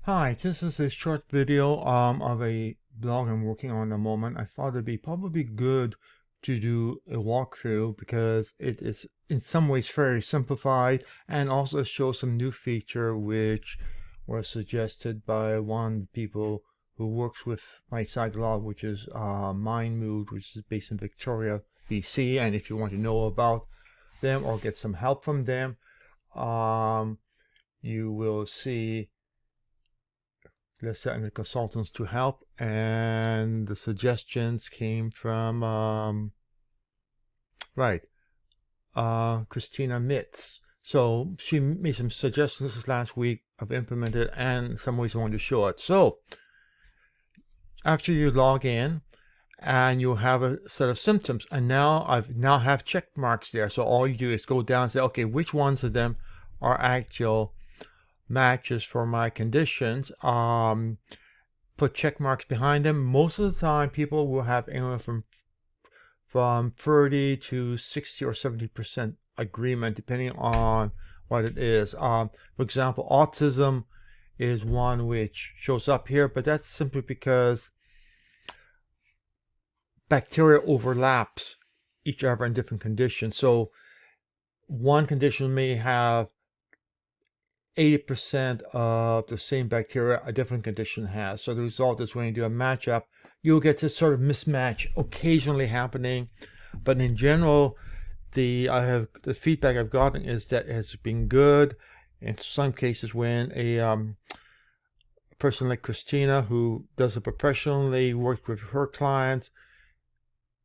Hi, this is a short video of a blog I'm working on at the moment. I thought it'd be probably good to do a walkthrough because it is in some ways very simplified and also shows some new feature which was suggested by one of the people who works with my site a lot, which is Mind Mood, which is based in Victoria, BC. And if you want to know about them or get some help from them, you will see let's set the consultants to help, and the suggestions came from Christina Mitz. So she made some suggestions this last week. I've implemented, and some ways I want to show it. So after you log in, and you'll have a set of symptoms, and now I've have check marks there. So all you do is go down and say, okay, which ones of them are actual matches for my conditions. Put check marks behind them. Most of the time people will have anywhere from 30 to 60 or 70% agreement depending on what it is. For example, autism is one which shows up here, but that's simply because bacteria overlaps each other in different conditions. So one condition may have 80% of the same bacteria a different condition has. So the result is when you do a matchup, you'll get this sort of mismatch occasionally happening. But in general, the feedback I've gotten is that it has been good. In some cases, when a person like Christina, who does it professionally, works with her clients,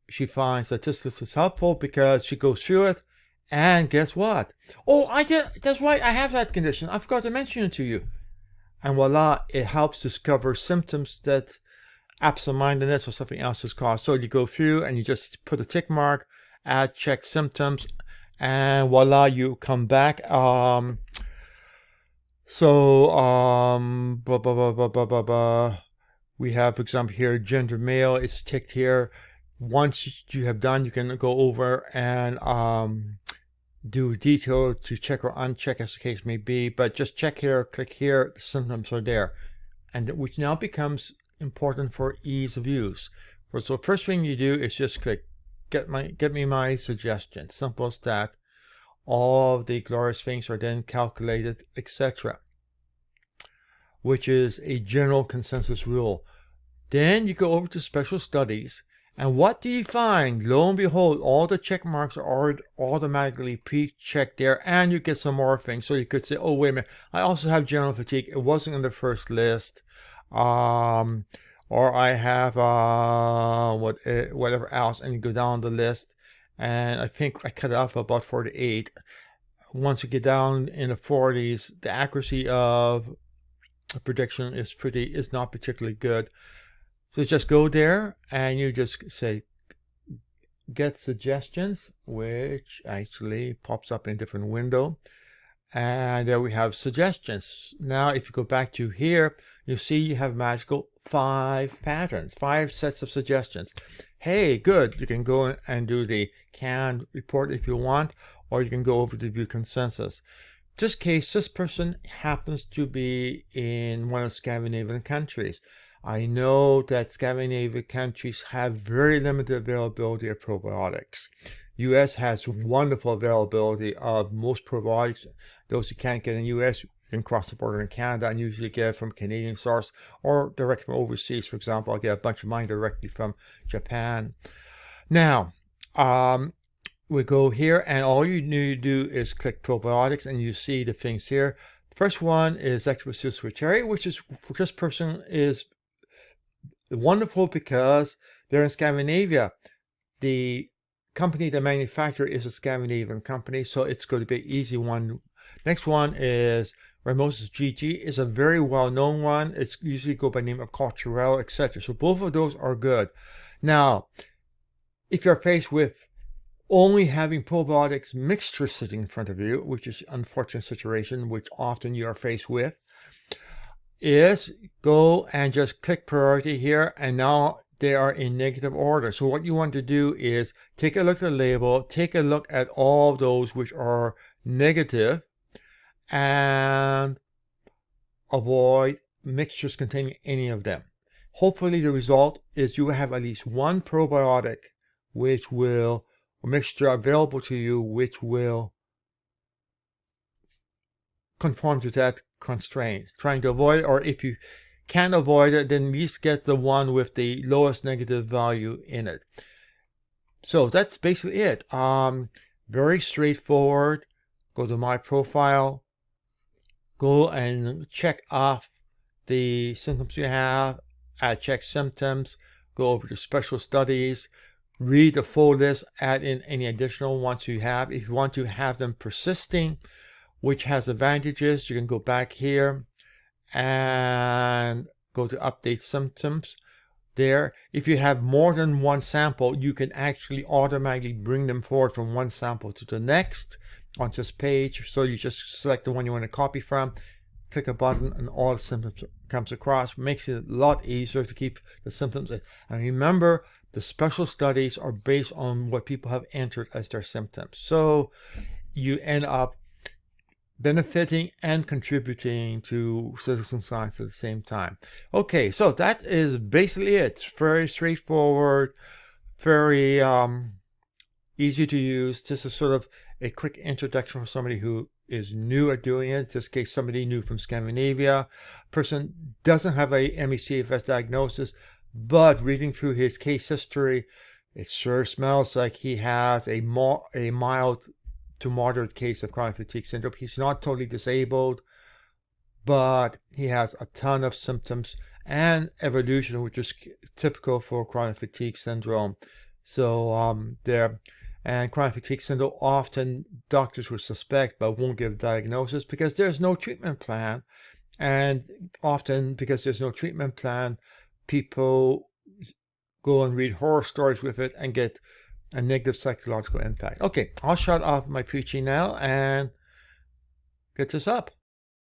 she finds that this is helpful because she goes through it. And guess what? Oh, that's right, I have that condition. I forgot to mention it to you. And voila, it helps discover symptoms that absent-mindedness or something else has caused. So you go through and you just put a tick mark, add check symptoms, and voila, you come back. We have, for example, here, gender male is ticked here. Once you have done, you can go over and do detail to check or uncheck as the case may be, but just check here, click here, the symptoms are there, and which now becomes important for ease of use. So first thing you do is just click get me my suggestion. Simple as that. All of the glorious things are then calculated, etc., which is a general consensus rule. Then you go over to special studies. And what do you find? Lo and behold, all the check marks are automatically pre-checked there, and you get some more things. So you could say, oh, wait a minute, I also have general fatigue. It wasn't on the first list. Or I have whatever else, and you go down the list. And I think I cut it off about 48. Once you get down in the 40s, the accuracy of a prediction is not particularly good. So just go there and you just say get suggestions, which actually pops up in a different window. And there we have suggestions. Now if you go back to here, you see you have magical 5 patterns, 5 sets of suggestions. Hey, good. You can go and do the canned report if you want, or you can go over to view consensus. In this case, this person happens to be in one of the Scandinavian countries. I know that Scandinavian countries have very limited availability of probiotics. US has wonderful availability of most probiotics. Those you can't get in US, you can cross the border in Canada and usually get it from a Canadian source or direct from overseas. For example, I get a bunch of mine directly from Japan. Now, we go here and all you need to do is click probiotics and you see the things here. First one is Ectopus Cherry, which is for this person is wonderful because they're in Scandinavia. The company that manufactures is a Scandinavian company, so it's going to be an easy one. Next one is Ramosis GG, is a very well-known one. It's usually go by the name of Culturel, etc. So both of those are good. Now, if you're faced with only having probiotics mixture sitting in front of you, which is an unfortunate situation, which often you are faced with, is go and just click priority here, and now they are in negative order. So what you want to do is take a look at the label, take a look at all those which are negative, and avoid mixtures containing any of them. Hopefully the result is you have at least one probiotic or mixture available to you which will conform to that constraint. Trying to avoid, or if you can't avoid it, then at least get the one with the lowest negative value in it. So that's basically it. Very straightforward. Go to my profile, go and check off the symptoms you have, check symptoms, go over to special studies, read the full list, add in any additional ones you have. If you want to have them persisting, which has advantages, you can go back here and go to update symptoms. There, if you have more than one sample, you can actually automatically bring them forward from one sample to the next on this page. So you just select the one you want to copy from, click a button, and all the symptoms comes across. Makes it a lot easier to keep the symptoms. And remember, the special studies are based on what people have entered as their symptoms. So you end up benefiting and contributing to citizen science at the same time. Okay, so that is basically it. It's very straightforward, very easy to use. This is sort of a quick introduction for somebody who is new at doing it. In this case, somebody new from Scandinavia. Person doesn't have a ME/CFS diagnosis, but reading through his case history, it sure smells like he has a mild to moderate case of chronic fatigue syndrome. He's not totally disabled, but he has a ton of symptoms and evolution, which is typical for chronic fatigue syndrome. So and chronic fatigue syndrome, often doctors will suspect but won't give diagnosis because there's no treatment plan. And often because there's no treatment plan, people go and read horror stories with it and get a negative psychological impact. Okay, I'll shut off my preaching now and get this up.